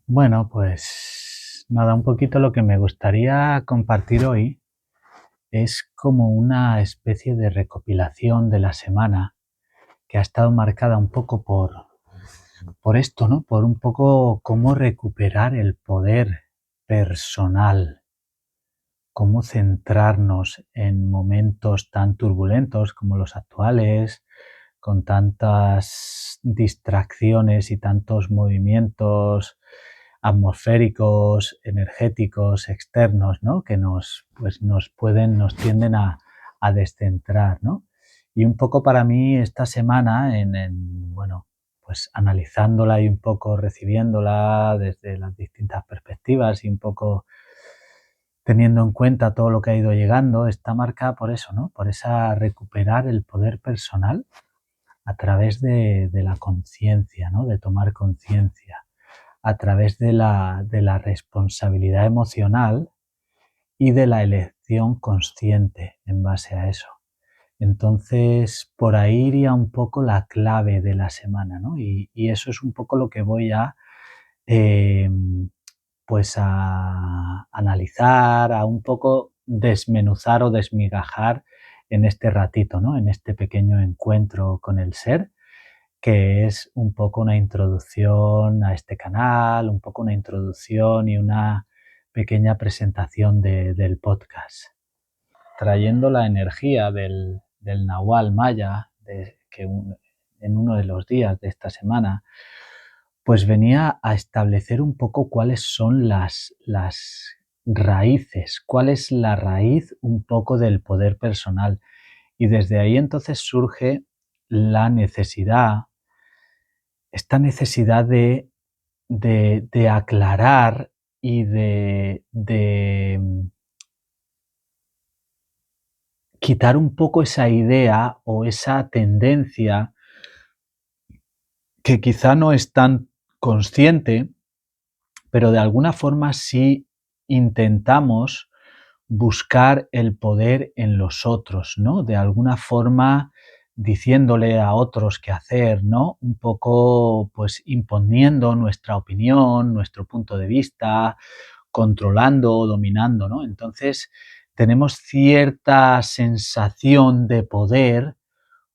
Bueno, pues nada, un poquito lo que me gustaría compartir hoy es como una especie de recopilación de la semana que ha estado marcada un poco por esto, ¿no? Por un poco cómo recuperar el poder personal, cómo centrarnos en momentos tan turbulentos como los actuales, con tantas distracciones y tantos movimientos atmosféricos, energéticos, externos, ¿no? Que nos tienden a descentrar, ¿no? Y un poco para mí esta semana, bueno, pues analizándola y un poco recibiéndola desde las distintas perspectivas y un poco teniendo en cuenta todo lo que ha ido llegando, está marcada por eso, ¿no? Por esa recuperar el poder personal a través de la conciencia, ¿no? De tomar conciencia, a través de la responsabilidad emocional y de la elección consciente en base a eso. Entonces, por ahí iría un poco la clave de la semana, ¿no? Y eso es un poco lo que voy a eh, pues a analizar, a un poco desmenuzar o desmigajar en este ratito, ¿no? En este pequeño encuentro con el ser, que es un poco una introducción a este canal, un poco una introducción y una pequeña presentación del podcast, trayendo la energía del Nahual Maya, en uno de los días de esta semana pues venía a establecer un poco cuáles son las raíces, cuál es la raíz un poco del poder personal. Y desde ahí entonces surge la necesidad, esta necesidad de aclarar y de quitar un poco esa idea o esa tendencia que quizá no es tan consciente, pero de alguna forma sí intentamos buscar el poder en los otros, ¿no? De alguna forma diciéndole a otros qué hacer, ¿no? Un poco pues imponiendo nuestra opinión, nuestro punto de vista, controlando o dominando, ¿no? Entonces tenemos cierta sensación de poder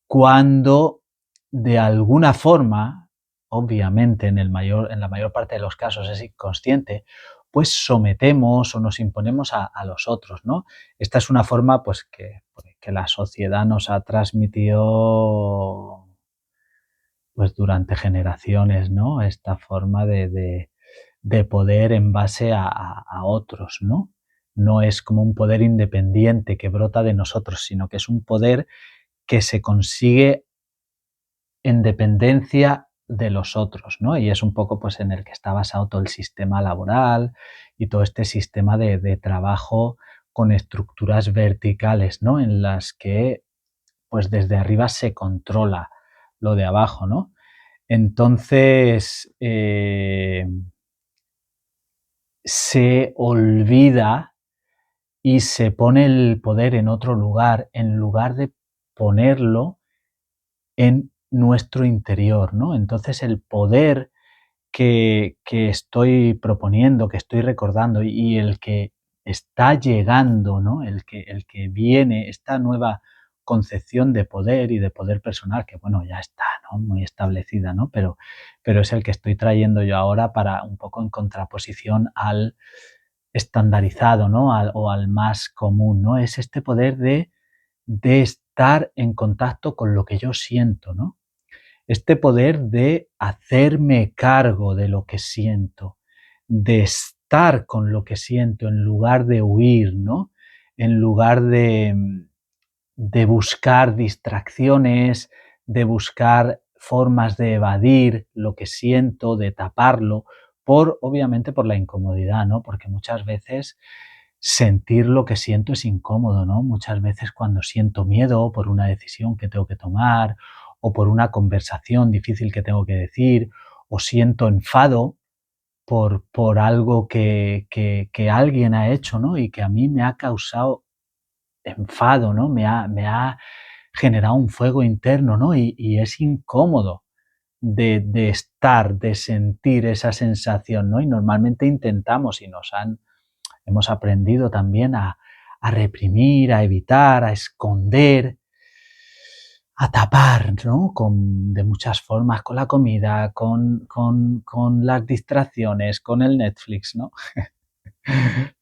cuando de alguna forma, obviamente en la mayor parte de los casos es inconsciente, pues sometemos o nos imponemos a los otros, ¿no? Esta es una forma pues que la sociedad nos ha transmitido pues durante generaciones, ¿no? Esta forma de poder en base a otros, ¿no? No es como un poder independiente que brota de nosotros, sino que es un poder que se consigue en dependencia de los otros, ¿no? Y es un poco pues en el que está basado todo el sistema laboral y todo este sistema de trabajo con estructuras verticales, ¿no? En las que pues desde arriba se controla lo de abajo, ¿no? Entonces se olvida y se pone el poder en otro lugar, en lugar de ponerlo en nuestro interior, ¿no? Entonces el poder que estoy proponiendo, que estoy recordando y el que está llegando, ¿no? El que viene, esta nueva concepción de poder y de poder personal, que bueno, ya está, ¿no? Muy establecida, ¿no? Pero es el que estoy trayendo yo ahora para un poco en contraposición al estandarizado, ¿no? O al más común, ¿no? Es este poder de estar en contacto con lo que yo siento, ¿no? Este poder de hacerme cargo de lo que siento, de estar con lo que siento en lugar de huir, ¿no? En lugar de buscar distracciones, de buscar formas de evadir lo que siento, de taparlo, obviamente por la incomodidad, ¿no? Porque muchas veces sentir lo que siento es incómodo, ¿no? Muchas veces cuando siento miedo por una decisión que tengo que tomar o por una conversación difícil que tengo que decir o siento enfado por algo que alguien ha hecho, ¿no? Y que a mí me ha causado enfado, ¿no? Me ha generado un fuego interno, ¿no? Y es incómodo de estar, de sentir esa sensación, ¿no? Y normalmente intentamos y hemos aprendido también a reprimir, a evitar, a esconder, a tapar, ¿no? De muchas formas, con la comida, con las distracciones, con el Netflix, ¿no?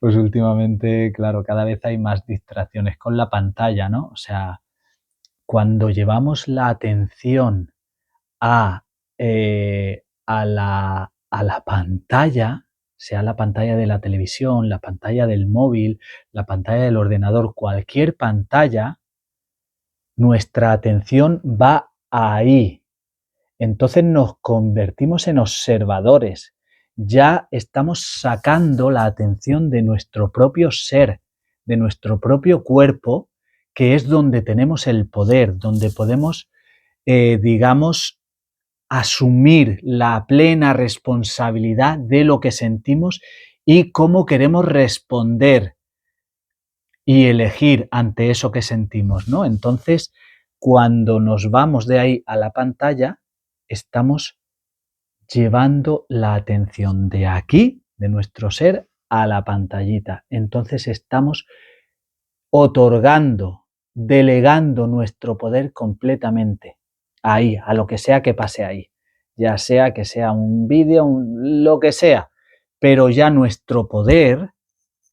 Pues últimamente, claro, cada vez hay más distracciones con la pantalla, ¿no? O sea, cuando llevamos la atención a la pantalla, sea la pantalla de la televisión, la pantalla del móvil, la pantalla del ordenador, cualquier pantalla, nuestra atención va ahí. Entonces nos convertimos en observadores. Ya estamos sacando la atención de nuestro propio ser, de nuestro propio cuerpo, que es donde tenemos el poder, donde podemos, digamos, asumir la plena responsabilidad de lo que sentimos y cómo queremos responder y elegir ante eso que sentimos, ¿no? Entonces, cuando nos vamos de ahí a la pantalla, estamos llevando la atención de aquí, de nuestro ser, a la pantallita. Entonces estamos otorgando, delegando nuestro poder completamente ahí, a lo que sea que pase ahí. Ya sea que sea un vídeo, lo que sea, pero ya nuestro poder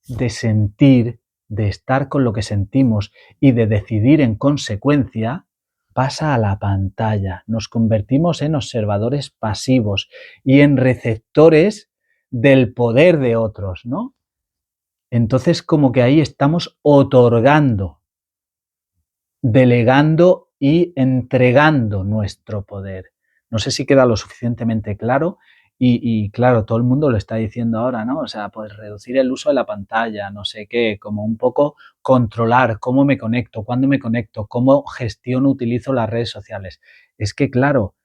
de sentir, de estar con lo que sentimos y de decidir en consecuencia, pasa a la pantalla. Nos convertimos en observadores pasivos y en receptores del poder de otros, ¿no? Entonces, como que ahí estamos otorgando, delegando y entregando nuestro poder. No sé si queda lo suficientemente claro y claro, todo el mundo lo está diciendo ahora, ¿no? O sea, pues reducir el uso de la pantalla, no sé qué, como un poco controlar cómo me conecto, cuándo me conecto, cómo gestiono, utilizo las redes sociales. Es que, claro,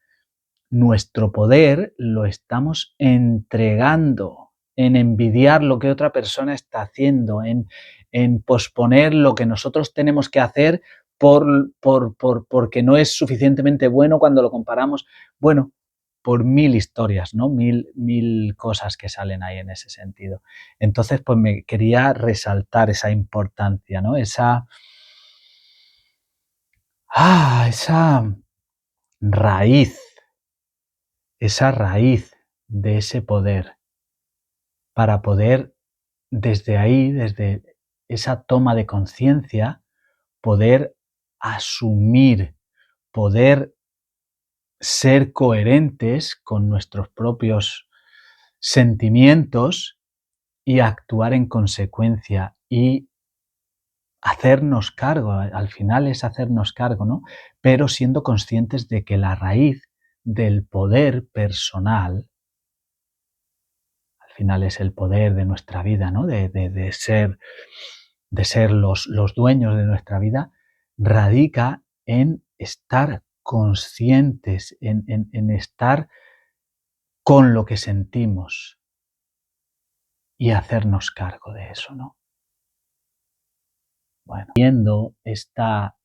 nuestro poder lo estamos entregando en envidiar lo que otra persona está haciendo, en posponer lo que nosotros tenemos que hacer porque no es suficientemente bueno cuando lo comparamos. Bueno, por mil historias, ¿no? Mil cosas que salen ahí en ese sentido. Entonces, pues me quería resaltar esa importancia, ¿no? Esa raíz, esa raíz de ese poder, para poder desde ahí, desde esa toma de conciencia, poder asumir, poder ser coherentes con nuestros propios sentimientos y actuar en consecuencia y hacernos cargo, al final es hacernos cargo, ¿no? Pero siendo conscientes de que la raíz del poder personal, al final es el poder de nuestra vida, ¿no? De ser los dueños de nuestra vida, radica en estar conscientes, en estar con lo que sentimos y hacernos cargo de eso, ¿no? Bueno, viendo esta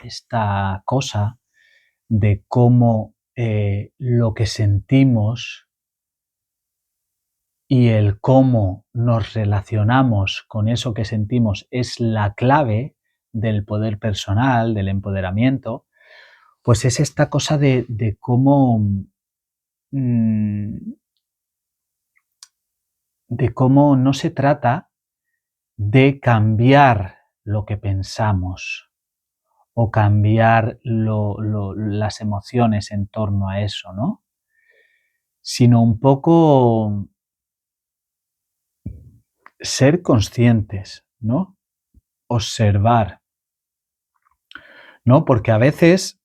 cosa de cómo lo que sentimos y el cómo nos relacionamos con eso que sentimos es la clave del poder personal, del empoderamiento, pues es esta cosa de cómo no se trata de cambiar lo que pensamos o cambiar las emociones en torno a eso, ¿no? Sino un poco ser conscientes, ¿no? Observar, ¿no? Porque a veces,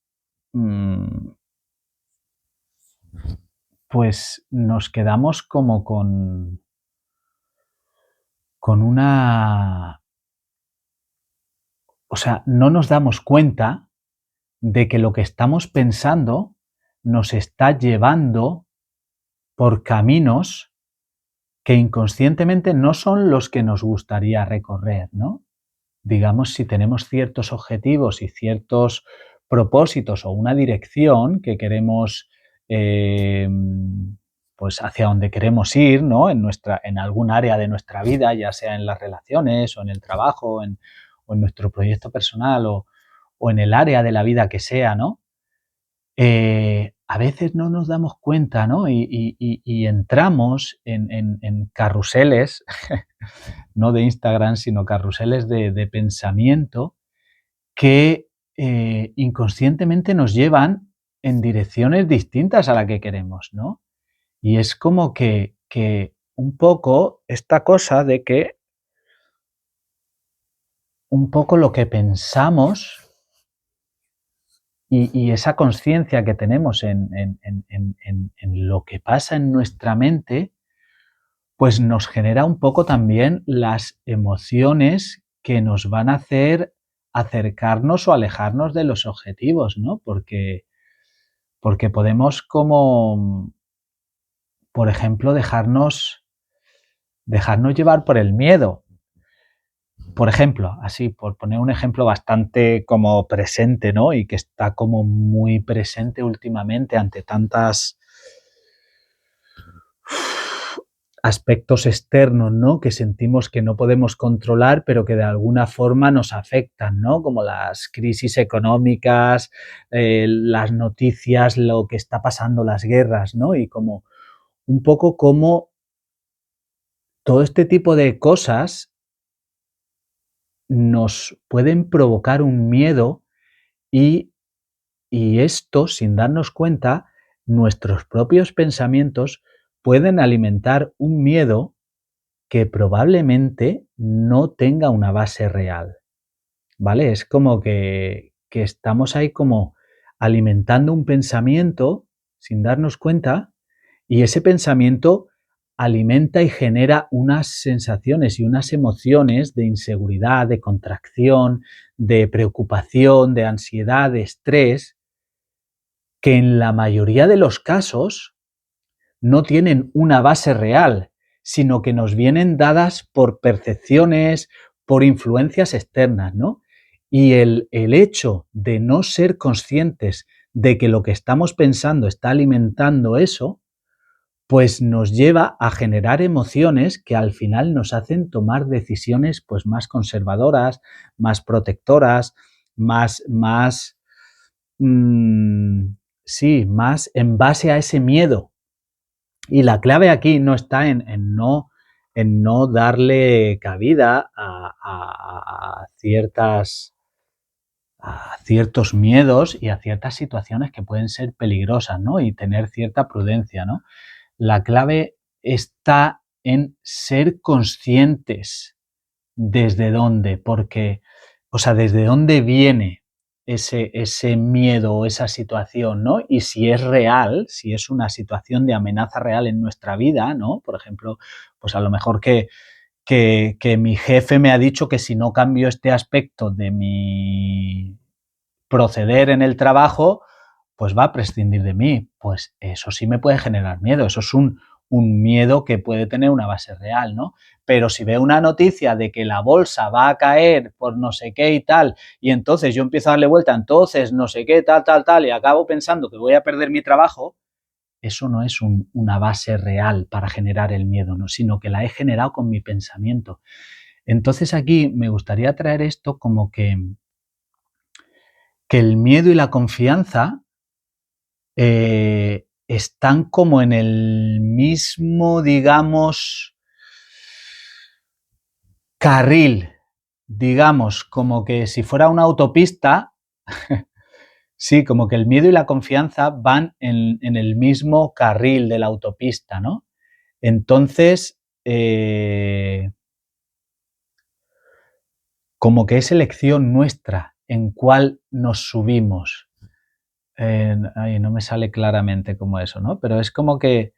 pues nos quedamos como con una... O sea, no nos damos cuenta de que lo que estamos pensando nos está llevando por caminos que inconscientemente no son los que nos gustaría recorrer, ¿no? Digamos, si tenemos ciertos objetivos y ciertos propósitos o una dirección que queremos pues hacia donde queremos ir, ¿no? En algún área de nuestra vida, ya sea en las relaciones o en el trabajo o en nuestro proyecto personal o en el área de la vida que sea, ¿no? A veces no nos damos cuenta, ¿no? Y entramos en carruseles, no de Instagram, sino carruseles de pensamiento que inconscientemente nos llevan en direcciones distintas a la que queremos, ¿no? Y es como que un poco esta cosa de que un poco lo que pensamos y esa conciencia que tenemos en lo que pasa en nuestra mente, pues nos genera un poco también las emociones que nos van a hacer acercarnos o alejarnos de los objetivos, ¿no? Porque podemos como, por ejemplo, dejarnos llevar por el miedo. Por ejemplo, así, por poner un ejemplo bastante como presente, ¿no? Y que está como muy presente últimamente ante tantas aspectos externos, ¿no? Que sentimos que no podemos controlar, pero que de alguna forma nos afectan, ¿no? Como las crisis económicas, las noticias, lo que está pasando, las guerras, ¿no? Y como un poco como todo este tipo de cosas nos pueden provocar un miedo y, y esto, sin darnos cuenta, nuestros propios pensamientos pueden alimentar un miedo que probablemente no tenga una base real, ¿vale? Es como que estamos ahí como alimentando un pensamiento sin darnos cuenta y ese pensamiento alimenta y genera unas sensaciones y unas emociones de inseguridad, de contracción, de preocupación, de ansiedad, de estrés, que en la mayoría de los casos no tienen una base real, sino que nos vienen dadas por percepciones, por influencias externas, ¿no? Y el hecho de no ser conscientes de que lo que estamos pensando está alimentando eso, pues nos lleva a generar emociones que al final nos hacen tomar decisiones pues más conservadoras, más protectoras, más sí, más en base a ese miedo. Y la clave aquí no está en no darle cabida a ciertos miedos y a ciertas situaciones que pueden ser peligrosas, ¿no? Y tener cierta prudencia, ¿no? La clave está en ser conscientes desde dónde, porque, o sea, desde dónde viene ese miedo o esa situación, ¿no? Y si es real, si es una situación de amenaza real en nuestra vida, ¿no? Por ejemplo, pues a lo mejor que mi jefe me ha dicho que si no cambio este aspecto de mi proceder en el trabajo, pues va a prescindir de mí. Pues eso sí me puede generar miedo, eso es un miedo que puede tener una base real, ¿no? Pero si veo una noticia de que la bolsa va a caer por no sé qué y tal, y entonces yo empiezo a darle vuelta, entonces no sé qué, tal, y acabo pensando que voy a perder mi trabajo, eso no es una base real para generar el miedo, ¿no? Sino que la he generado con mi pensamiento. Entonces aquí me gustaría traer esto como que el miedo y la confianza están como en el mismo, digamos, carril, digamos, como que si fuera una autopista, sí, como que el miedo y la confianza van en el mismo carril de la autopista, ¿no? Entonces, como que es elección nuestra en cuál nos subimos. Ay, no me sale claramente como eso, ¿no? Pero es como que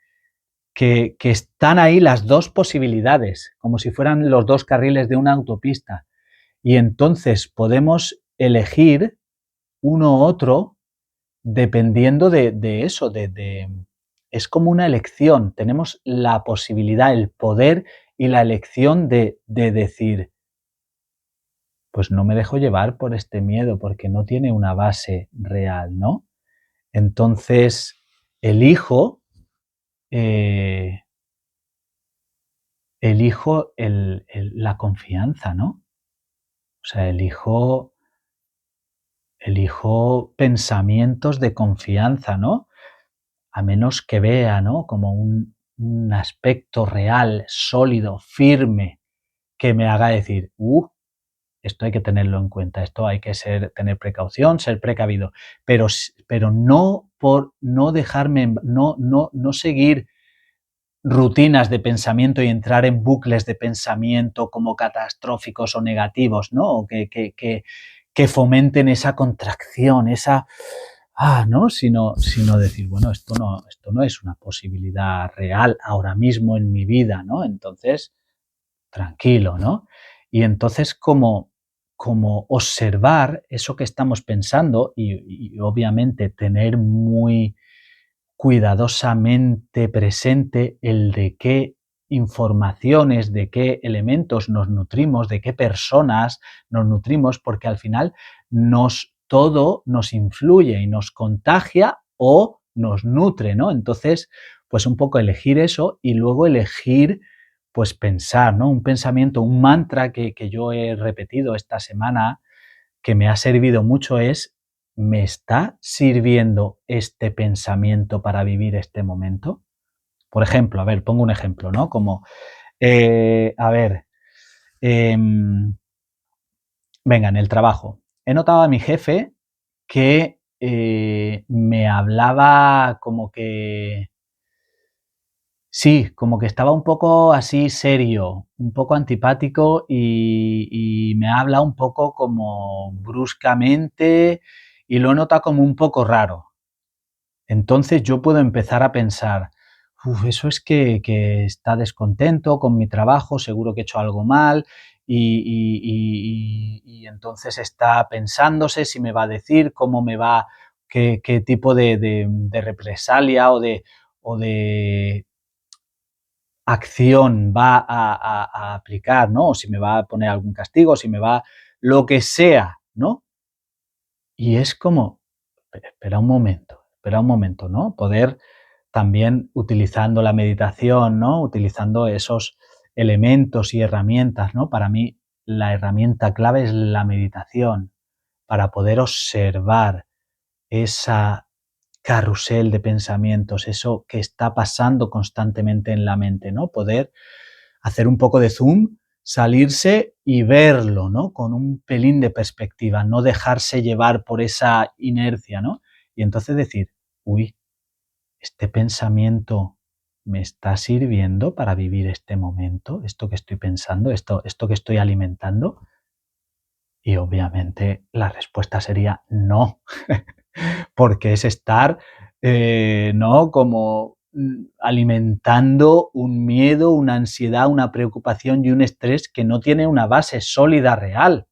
están ahí las dos posibilidades, como si fueran los dos carriles de una autopista. Y entonces podemos elegir uno u otro dependiendo de eso, es como una elección. Tenemos la posibilidad, el poder y la elección de decir, pues no me dejo llevar por este miedo porque no tiene una base real, ¿no? Entonces, elijo, la confianza, ¿no? O sea, elijo pensamientos de confianza, ¿no? A menos que vea, ¿no? Como un aspecto real, sólido, firme, que me haga decir, esto hay que tenerlo en cuenta, esto hay que tener precaución, ser precavido, pero no por no dejarme, no seguir rutinas de pensamiento y entrar en bucles de pensamiento como catastróficos o negativos, ¿no? O que fomenten esa contracción, ¿no? Sino decir, bueno, esto no es una posibilidad real ahora mismo en mi vida, ¿no? Entonces, tranquilo, ¿no? Y entonces como observar eso que estamos pensando y obviamente tener muy cuidadosamente presente el de qué informaciones, de qué elementos nos nutrimos, de qué personas nos nutrimos, porque al final todo nos influye y nos contagia o nos nutre, ¿no? Entonces, pues un poco elegir eso y luego elegir, pues pensar, ¿no? Un pensamiento, un mantra que yo he repetido esta semana que me ha servido mucho es, ¿me está sirviendo este pensamiento para vivir este momento? Por ejemplo, a ver, pongo un ejemplo, ¿no? Como, a ver, eh, venga, en el trabajo. He notado a mi jefe que me hablaba como que, sí, como que estaba un poco así serio, un poco antipático y me habla un poco como bruscamente y lo nota como un poco raro. Entonces yo puedo empezar a pensar, eso es que está descontento con mi trabajo, seguro que he hecho algo mal y entonces está pensándose si me va a decir cómo me va, qué tipo de represalia o de acción va a aplicar, ¿no? O si me va a poner algún castigo, si me va, lo que sea, ¿no? Y es como, espera un momento, ¿no? Poder también utilizando la meditación, ¿no? Utilizando esos elementos y herramientas, ¿no? Para mí la herramienta clave es la meditación, para poder observar esa carrusel de pensamientos, eso que está pasando constantemente en la mente, ¿no? Poder hacer un poco de zoom, salirse y verlo, ¿no? Con un pelín de perspectiva, no dejarse llevar por esa inercia, ¿no? Y entonces decir, uy, este pensamiento me está sirviendo para vivir este momento, esto que estoy pensando, esto que estoy alimentando. Y obviamente la respuesta sería no, porque es estar, ¿no? Como alimentando un miedo, una ansiedad, una preocupación y un estrés que no tiene una base sólida real.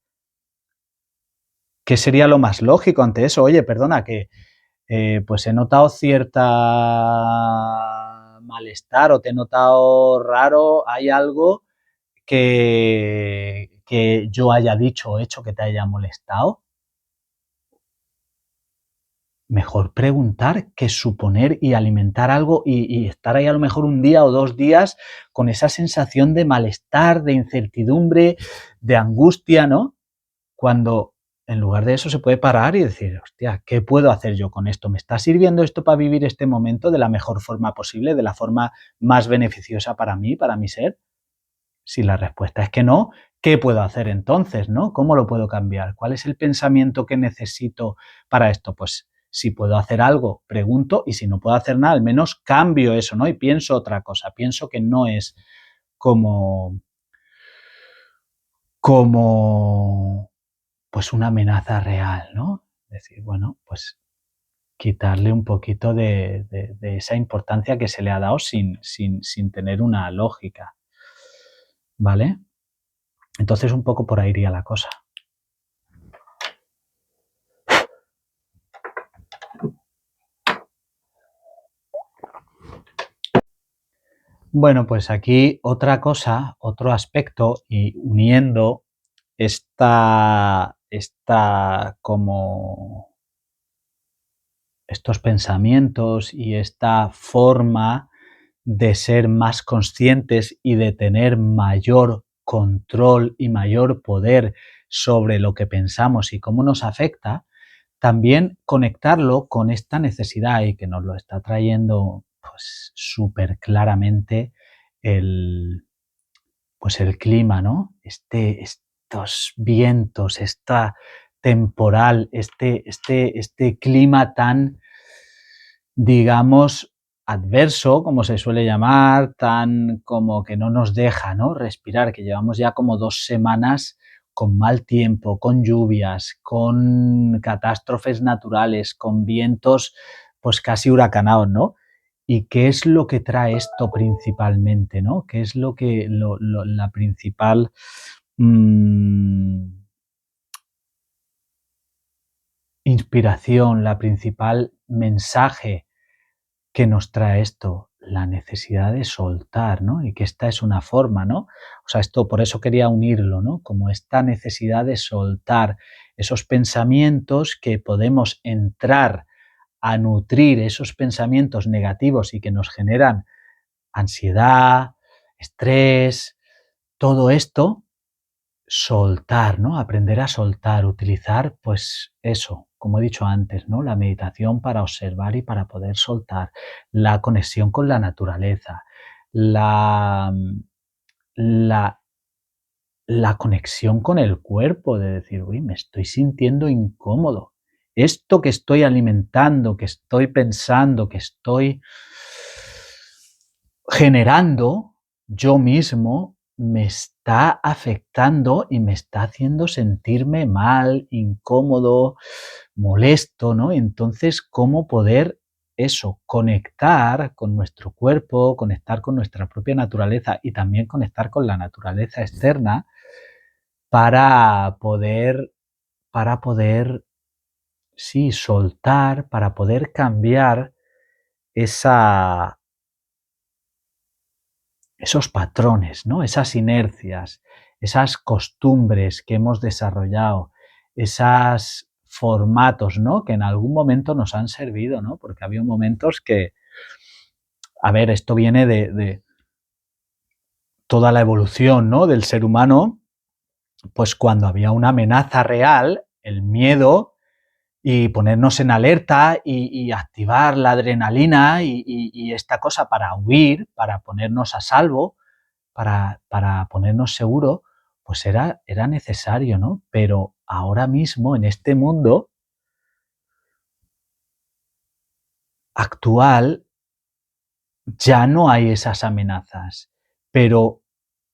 ¿Qué sería lo más lógico ante eso? Oye, perdona, que pues he notado cierta malestar o te he notado raro, hay algo que yo haya dicho o hecho que te haya molestado. Mejor preguntar que suponer y alimentar algo y estar ahí a lo mejor un día o 2 días con esa sensación de malestar, de incertidumbre, de angustia, ¿no? Cuando en lugar de eso se puede parar y decir, hostia, ¿qué puedo hacer yo con esto? ¿Me está sirviendo esto para vivir este momento de la mejor forma posible, de la forma más beneficiosa para mí, para mi ser? Si la respuesta es que no, ¿qué puedo hacer entonces, no? ¿Cómo lo puedo cambiar? ¿Cuál es el pensamiento que necesito para esto? Pues si puedo hacer algo, pregunto, y si no puedo hacer nada, al menos cambio eso, ¿no? Y pienso otra cosa, pienso que no es como, como pues una amenaza real, ¿no? Es decir, bueno, pues quitarle un poquito de esa importancia que se le ha dado sin tener una lógica, ¿vale? Entonces un poco por ahí iría la cosa. Bueno, pues aquí otra cosa, otro aspecto, y uniendo esta como estos pensamientos y esta forma de ser más conscientes y de tener mayor control y mayor poder sobre lo que pensamos y cómo nos afecta, también conectarlo con esta necesidad y que nos lo está trayendo pues súper claramente el, pues el clima, ¿no? Estos vientos, esta temporal, este clima tan, digamos, adverso, como se suele llamar, tan como que no nos deja, ¿no? Respirar, que llevamos ya como 2 semanas con mal tiempo, con lluvias, con catástrofes naturales, con vientos pues casi huracanados, ¿no? ¿Y qué es lo que trae esto principalmente, ¿no? ¿Qué es lo que la principal inspiración, la principal mensaje que nos trae esto? La necesidad de soltar, ¿no? Y que esta es una forma, ¿no? O sea, esto por eso quería unirlo, ¿no? Como esta necesidad de soltar esos pensamientos que podemos entrar a nutrir, esos pensamientos negativos y que nos generan ansiedad, estrés, todo esto, soltar, ¿no? Aprender a soltar, utilizar, pues eso, como he dicho antes, ¿no? La meditación para observar y para poder soltar, la conexión con la naturaleza, la, la, la conexión con el cuerpo, de decir, uy, me estoy sintiendo incómodo. Esto que estoy alimentando, que estoy pensando, que estoy generando yo mismo, me está afectando y me está haciendo sentirme mal, incómodo, molesto, ¿no? Entonces, ¿cómo poder eso, conectar con nuestro cuerpo, conectar con nuestra propia naturaleza y también conectar con la naturaleza externa para poder, para poder, sí, soltar, para poder cambiar esa, esos patrones, ¿no? Esas inercias, esas costumbres que hemos desarrollado, esos formatos, ¿no? Que en algún momento nos han servido, ¿no? Porque había momentos que, a ver, esto viene de toda la evolución, ¿no? Del ser humano, pues cuando había una amenaza real, el miedo y ponernos en alerta y activar la adrenalina y esta cosa para huir, para ponernos a salvo, para ponernos seguro, pues era necesario, ¿no? Pero ahora mismo, en este mundo actual, ya no hay esas amenazas, pero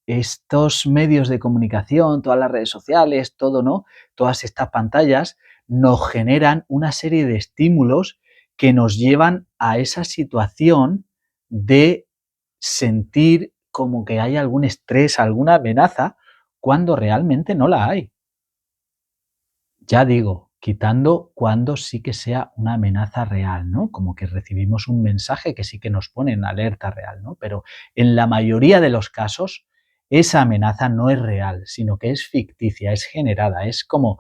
estos medios de comunicación, todas las redes sociales, todo, ¿no? Todas estas pantallas nos generan una serie de estímulos que nos llevan a esa situación de sentir como que hay algún estrés, alguna amenaza, cuando realmente no la hay. Ya digo, quitando cuando sí que sea una amenaza real, ¿no? Como que recibimos un mensaje que sí que nos pone en alerta real, ¿no? Pero en la mayoría de los casos, esa amenaza no es real, sino que es ficticia, es generada, es como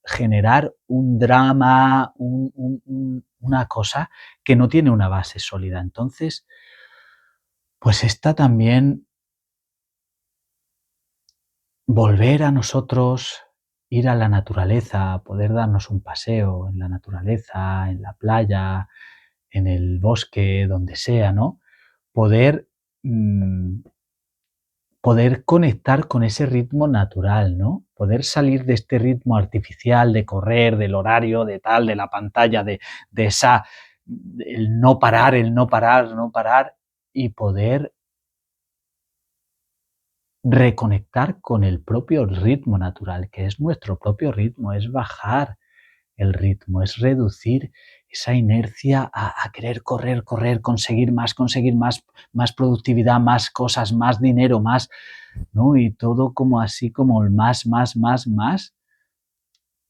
generar un drama, una cosa que no tiene una base sólida. Entonces, pues esta también volver a nosotros, ir a la naturaleza, poder darnos un paseo en la naturaleza, en la playa, en el bosque, donde sea, ¿no? Poder, poder conectar con ese ritmo natural, ¿no? Poder salir de este ritmo artificial de correr, del horario, de tal, de la pantalla, de esa, el no parar, el no parar, no parar, y poder reconectar con el propio ritmo natural, que es nuestro propio ritmo, es bajar el ritmo, es reducir esa inercia a querer correr, correr, conseguir más, más productividad, más cosas, más dinero, más, ¿no? Y todo como así, como el más, más, más, más.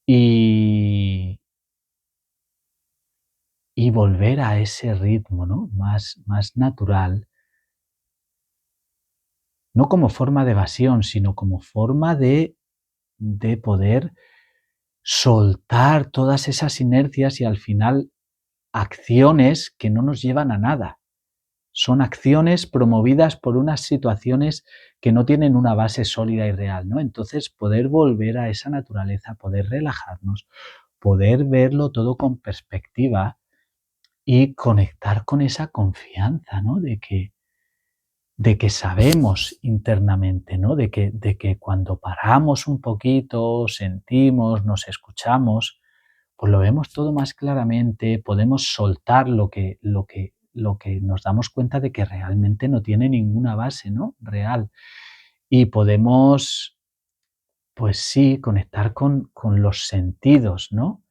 Y, y volver a ese ritmo, ¿no? Más, más natural, no como forma de evasión, sino como forma de poder soltar todas esas inercias y al final acciones que no nos llevan a nada. Son acciones promovidas por unas situaciones que no tienen una base sólida y real, ¿no? Entonces, poder volver a esa naturaleza, poder relajarnos, poder verlo todo con perspectiva y conectar con esa confianza, ¿no? De que sabemos internamente, ¿no? De que cuando paramos un poquito, sentimos, nos escuchamos, pues lo vemos todo más claramente, podemos soltar lo que nos damos cuenta de que realmente no tiene ninguna base, ¿no? Real. Y podemos, pues sí, conectar con los sentidos, ¿no?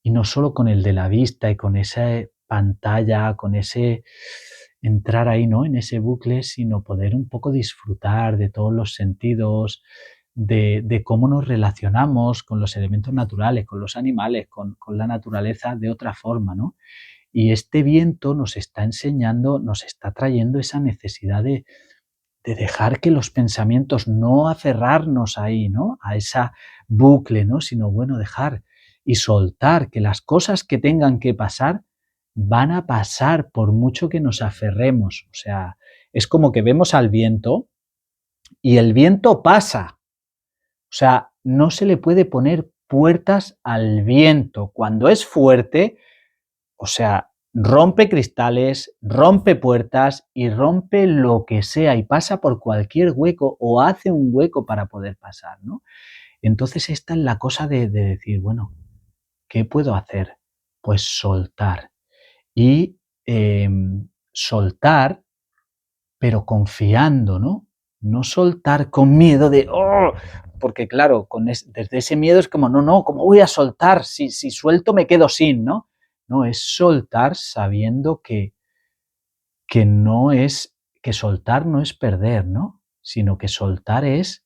Y no solo con el de la vista y con esa pantalla, con ese entrar ahí, ¿no? En ese bucle, sino poder un poco disfrutar de todos los sentidos, de cómo nos relacionamos con los elementos naturales, con los animales, con la naturaleza de otra forma, ¿no? Y este viento nos está enseñando, nos está trayendo esa necesidad de dejar que los pensamientos, no aferrarnos ahí, ¿no? A esa bucle, ¿no? Sino, bueno, dejar y soltar que las cosas que tengan que pasar van a pasar por mucho que nos aferremos. O sea, es como que vemos al viento y el viento pasa. O sea, no se le puede poner puertas al viento. Cuando es fuerte, o sea, rompe cristales, rompe puertas y rompe lo que sea y pasa por cualquier hueco o hace un hueco para poder pasar, ¿no? Entonces esta es la cosa de decir, bueno, ¿qué puedo hacer? Pues soltar. Y soltar, pero confiando, ¿no? No soltar con miedo de, ¡oh! Porque claro, desde ese miedo es como, no, ¿cómo voy a soltar? Si suelto me quedo sin, ¿no? No, es soltar sabiendo que no es, que soltar no es perder, ¿no? Sino que soltar es,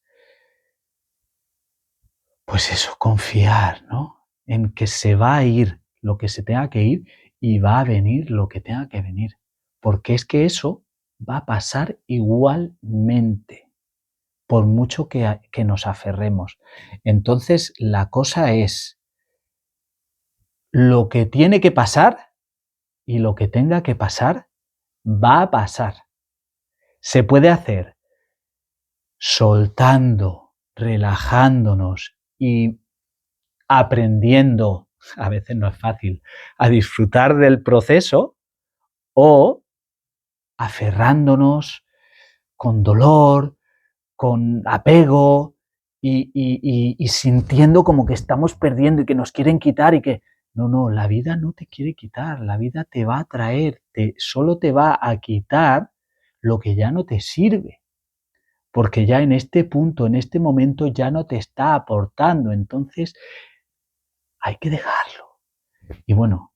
pues eso, confiar, ¿no? En que se va a ir lo que se tenga que ir y va a venir lo que tenga que venir. Porque es que eso va a pasar igualmente, por mucho que nos aferremos. Entonces, la cosa es lo que tiene que pasar y lo que tenga que pasar va a pasar. Se puede hacer soltando, relajándonos y aprendiendo, a veces no es fácil, a disfrutar del proceso o aferrándonos con dolor, con apego y sintiendo como que estamos perdiendo y que nos quieren quitar y que no, la vida no te quiere quitar, la vida te va a traer, solo te va a quitar lo que ya no te sirve, porque ya en este punto, en este momento ya no te está aportando, entonces hay que dejarlo. Y bueno,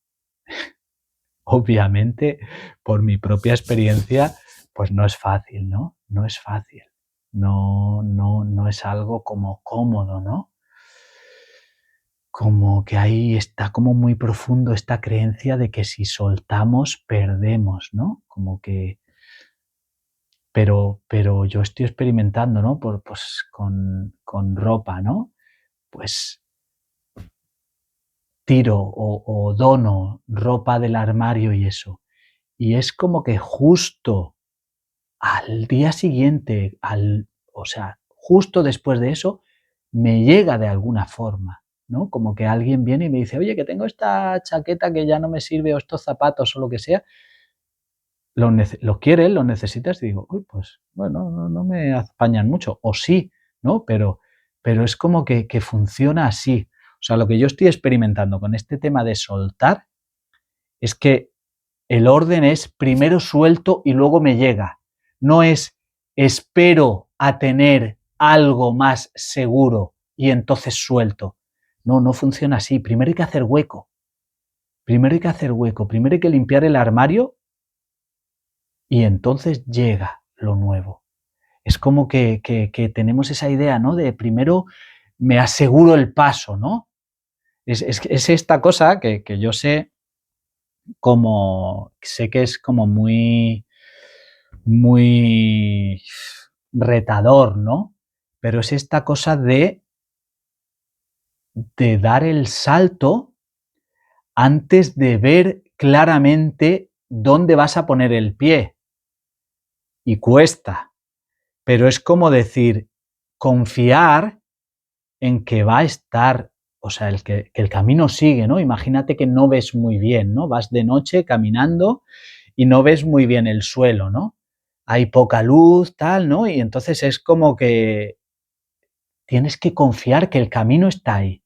obviamente por mi propia experiencia, pues no es fácil, ¿no? No es fácil. No es algo como cómodo, ¿no? Como que ahí está como muy profundo esta creencia de que si soltamos, perdemos, ¿no? Como que... Pero yo estoy experimentando, ¿no? Pues con ropa, ¿no? Pues tiro o dono ropa del armario y eso. Y es como que justo al día siguiente, o sea, justo después de eso, me llega de alguna forma, ¿no? Como que alguien viene y me dice, oye, que tengo esta chaqueta que ya no me sirve, o estos zapatos o lo que sea, ¿lo quieres, lo necesitas? Y digo, uy, pues bueno, no me apañan mucho, o sí, ¿no? Pero es como que funciona así. O sea, lo que yo estoy experimentando con este tema de soltar es que el orden es primero suelto y luego me llega. No es espero a tener algo más seguro y entonces suelto. No funciona así. Primero hay que hacer hueco. Primero hay que hacer hueco. Primero hay que limpiar el armario y entonces llega lo nuevo. Es como que tenemos esa idea, ¿no? De primero me aseguro el paso, ¿no? Es esta cosa que yo sé que es como muy retador, ¿no? Pero es esta cosa de dar el salto antes de ver claramente dónde vas a poner el pie. Y cuesta. Pero es como decir, confiar en que va a estar, o sea, que el camino sigue, ¿no? Imagínate que no ves muy bien, ¿no? Vas de noche caminando y no ves muy bien el suelo, ¿no? Hay poca luz, tal, ¿no? Y entonces es como que tienes que confiar que el camino está ahí.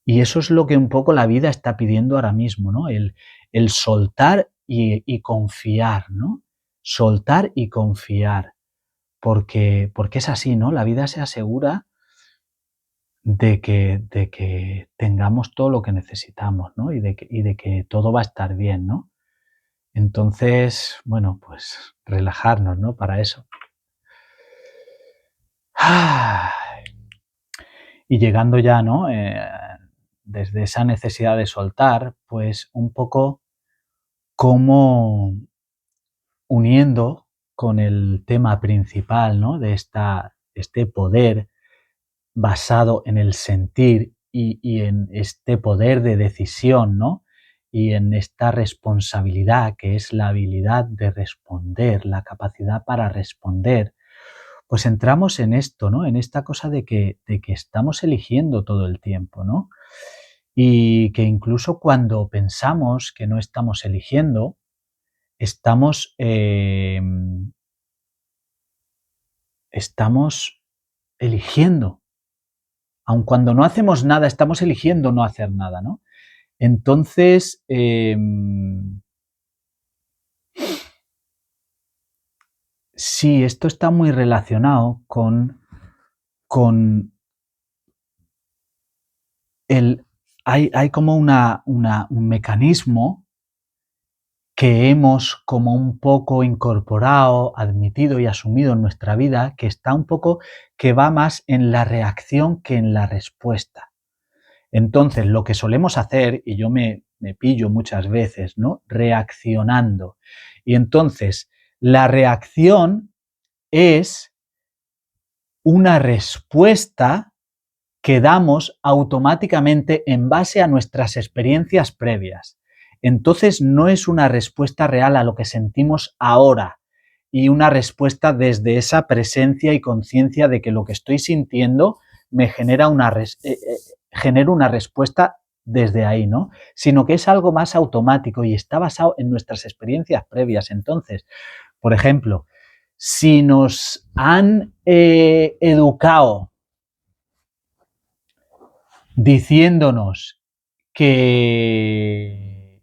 Y eso es lo que un poco la vida está pidiendo ahora mismo, ¿no? El soltar y confiar, ¿no? Soltar y confiar. Porque es así, ¿no? La vida se asegura de que tengamos todo lo que necesitamos, ¿no? Y de que todo va a estar bien, ¿no? Entonces, bueno, pues relajarnos, ¿no? Para eso. Y llegando ya, ¿no? Desde esa necesidad de soltar, pues un poco como uniendo con el tema principal, ¿no? De este poder basado en el sentir y en este poder de decisión, ¿no? Y en esta responsabilidad que es la habilidad de responder, la capacidad para responder, pues entramos en esto, ¿no? En esta cosa de que estamos eligiendo todo el tiempo, ¿no? Y que incluso cuando pensamos que no estamos eligiendo, estamos, estamos eligiendo. Aun cuando no hacemos nada, estamos eligiendo no hacer nada, ¿no? Entonces, sí, esto está muy relacionado con el... Hay como un mecanismo que hemos como un poco incorporado, admitido y asumido en nuestra vida, que está un poco, que va más en la reacción que en la respuesta. Entonces, lo que solemos hacer, y yo me pillo muchas veces, ¿no? Reaccionando. Y entonces, la reacción es una respuesta que damos automáticamente en base a nuestras experiencias previas. Entonces, no es una respuesta real a lo que sentimos ahora y una respuesta desde esa presencia y conciencia de que lo que estoy sintiendo me genera genera una respuesta desde ahí, ¿no? Sino que es algo más automático y está basado en nuestras experiencias previas. Entonces, por ejemplo, si nos han educado diciéndonos que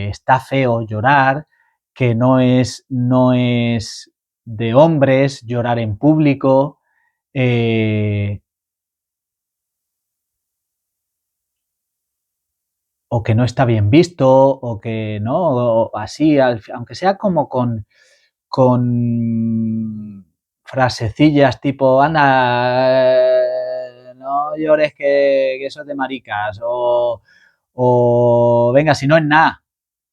está feo llorar, que no es de hombres llorar en público, o que no está bien visto, o que no, o así, aunque sea como con frasecillas tipo, anda, no llores que eso es de maricas, o venga, si no es nada,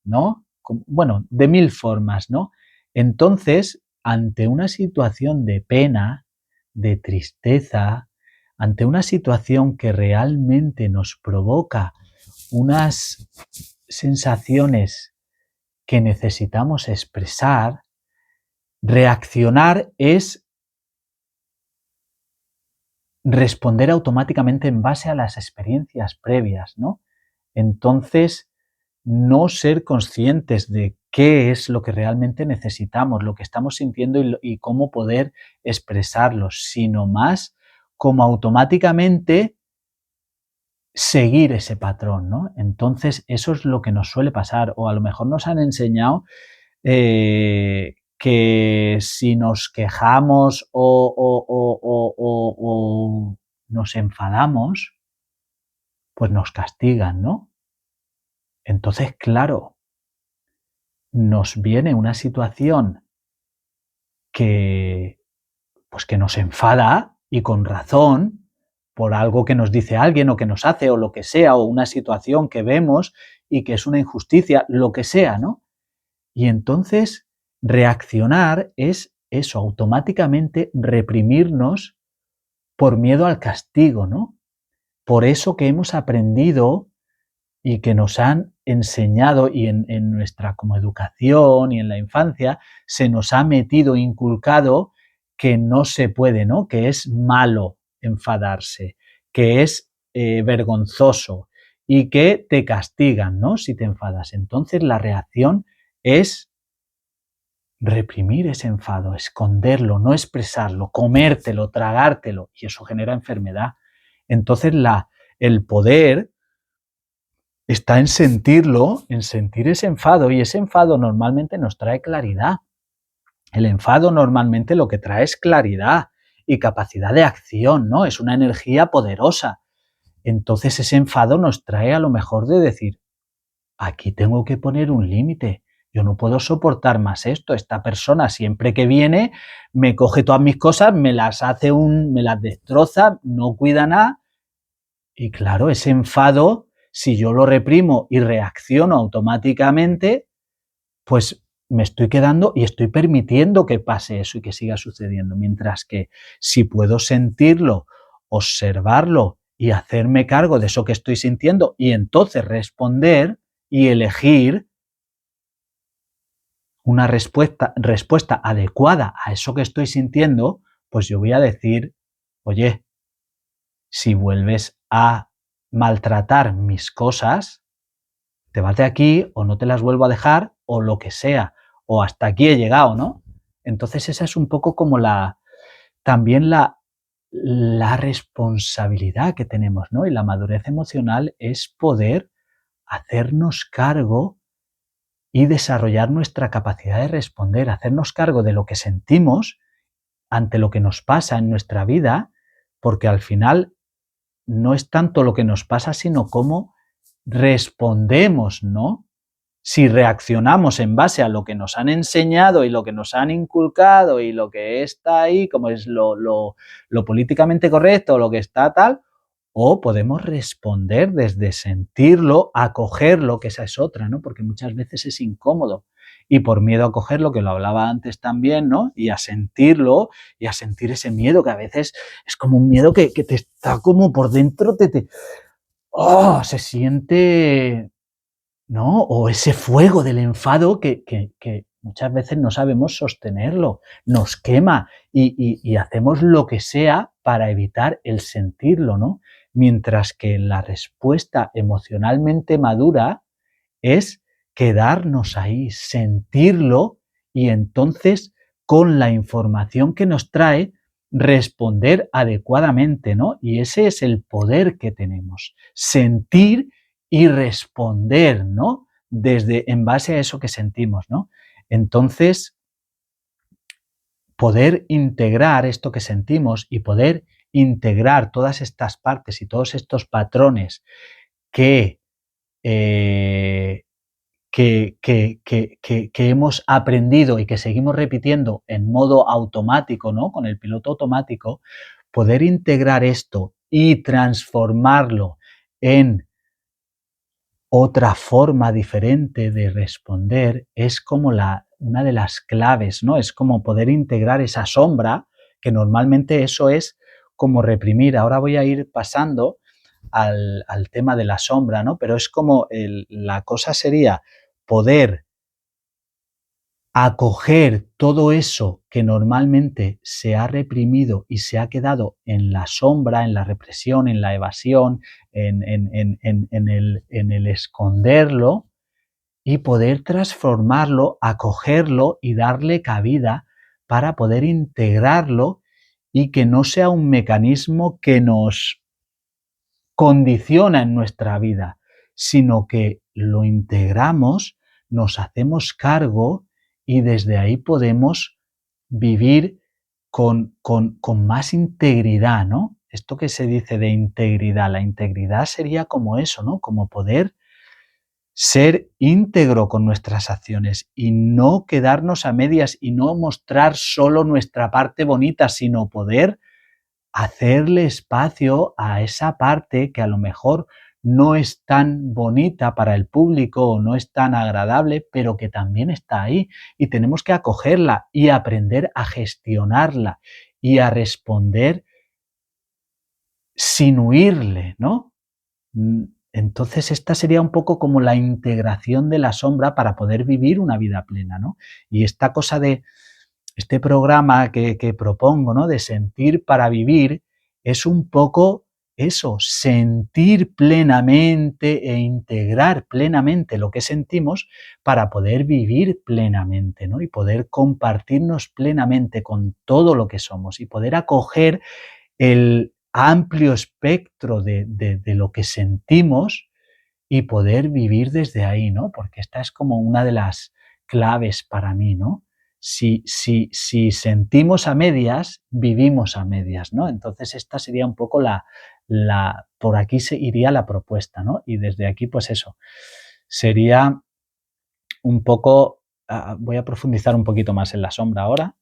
¿no? Bueno, de mil formas, ¿no? Entonces, ante una situación de pena, de tristeza, ante una situación que realmente nos provoca unas sensaciones que necesitamos expresar, reaccionar es responder automáticamente en base a las experiencias previas, ¿no? Entonces, no ser conscientes de qué es lo que realmente necesitamos, lo que estamos sintiendo y cómo poder expresarlo, sino más como automáticamente seguir ese patrón, ¿no? Entonces, eso es lo que nos suele pasar, o a lo mejor nos han enseñado que si nos quejamos o nos enfadamos, pues nos castigan, ¿no? Entonces, claro, nos viene una situación que, pues que nos enfada y con razón por algo que nos dice alguien o que nos hace o lo que sea, o una situación que vemos y que es una injusticia, lo que sea, ¿no? Y entonces reaccionar es eso, automáticamente reprimirnos por miedo al castigo, ¿no? Por eso que hemos aprendido y que nos han enseñado y en nuestra como educación y en la infancia se nos ha metido, inculcado que no se puede, ¿no? Que es malo enfadarse, que es vergonzoso y que te castigan, ¿no? Si te enfadas. Entonces la reacción es reprimir ese enfado, esconderlo, no expresarlo, comértelo, tragártelo, y eso genera enfermedad. Entonces el poder está en sentirlo, en sentir ese enfado, y ese enfado normalmente nos trae claridad. El enfado normalmente lo que trae es claridad y capacidad de acción, ¿no? Es una energía poderosa. Entonces ese enfado nos trae a lo mejor de decir, aquí tengo que poner un límite, yo no puedo soportar más esto, esta persona siempre que viene me coge todas mis cosas, me las destroza, no cuida nada, y claro, ese enfado, si yo lo reprimo y reacciono automáticamente, pues me estoy quedando y estoy permitiendo que pase eso y que siga sucediendo. Mientras que si puedo sentirlo, observarlo y hacerme cargo de eso que estoy sintiendo y entonces responder y elegir una respuesta adecuada a eso que estoy sintiendo, pues yo voy a decir, oye, si vuelves a maltratar mis cosas, te vas de aquí o no te las vuelvo a dejar o lo que sea, o hasta aquí he llegado, ¿no? Entonces esa es un poco como también la responsabilidad que tenemos, ¿no? Y la madurez emocional es poder hacernos cargo y desarrollar nuestra capacidad de responder, hacernos cargo de lo que sentimos ante lo que nos pasa en nuestra vida, porque al final no es tanto lo que nos pasa, sino cómo respondemos, ¿no? Si reaccionamos en base a lo que nos han enseñado y lo que nos han inculcado y lo que está ahí, como es lo políticamente correcto, lo que está tal, o podemos responder desde sentirlo, acogerlo, que esa es otra, ¿no? Porque muchas veces es incómodo. Y por miedo a cogerlo, que lo hablaba antes también, ¿no? Y a sentirlo, y a sentir ese miedo, que a veces es como un miedo que te está como por dentro, se siente, ¿no? O ese fuego del enfado que muchas veces no sabemos sostenerlo, nos quema y hacemos lo que sea para evitar el sentirlo, ¿no? Mientras que la respuesta emocionalmente madura es quedarnos ahí, sentirlo y entonces con la información que nos trae responder adecuadamente, ¿no? Y ese es el poder que tenemos, sentir y responder, ¿no? Desde en base a eso que sentimos, ¿no? Entonces, poder integrar esto que sentimos y poder integrar todas estas partes y todos estos patrones que eh, que hemos aprendido y que seguimos repitiendo en modo automático, ¿no? Con el piloto automático, poder integrar esto y transformarlo en otra forma diferente de responder es como una de las claves, ¿no? Es como poder integrar esa sombra, que normalmente eso es como reprimir. Ahora voy a ir pasando al tema de la sombra, ¿no? Pero es como la cosa sería poder acoger todo eso que normalmente se ha reprimido y se ha quedado en la sombra, en la represión, en la evasión, en el esconderlo, y poder transformarlo, acogerlo y darle cabida para poder integrarlo y que no sea un mecanismo que nos condiciona en nuestra vida, sino que lo integramos, nos hacemos cargo y desde ahí podemos vivir con más integridad, ¿no? Esto que se dice de integridad, la integridad sería como eso, ¿no? Como poder ser íntegro con nuestras acciones y no quedarnos a medias y no mostrar solo nuestra parte bonita, sino poder hacerle espacio a esa parte que a lo mejor no es tan bonita para el público o no es tan agradable, pero que también está ahí y tenemos que acogerla y aprender a gestionarla y a responder sin huirle, ¿no? Entonces esta sería un poco como la integración de la sombra para poder vivir una vida plena, ¿no? Y esta cosa de este programa que propongo, ¿no? De sentir para vivir, es un poco eso, sentir plenamente e integrar plenamente lo que sentimos para poder vivir plenamente, ¿no? Y poder compartirnos plenamente con todo lo que somos y poder acoger el amplio espectro de lo que sentimos y poder vivir desde ahí, ¿no? Porque esta es como una de las claves para mí, ¿no? Si sentimos a medias, vivimos a medias, ¿no? Entonces esta sería un poco por aquí se iría la propuesta, ¿no? Y desde aquí, pues eso, sería un poco, voy a profundizar un poquito más en la sombra ahora,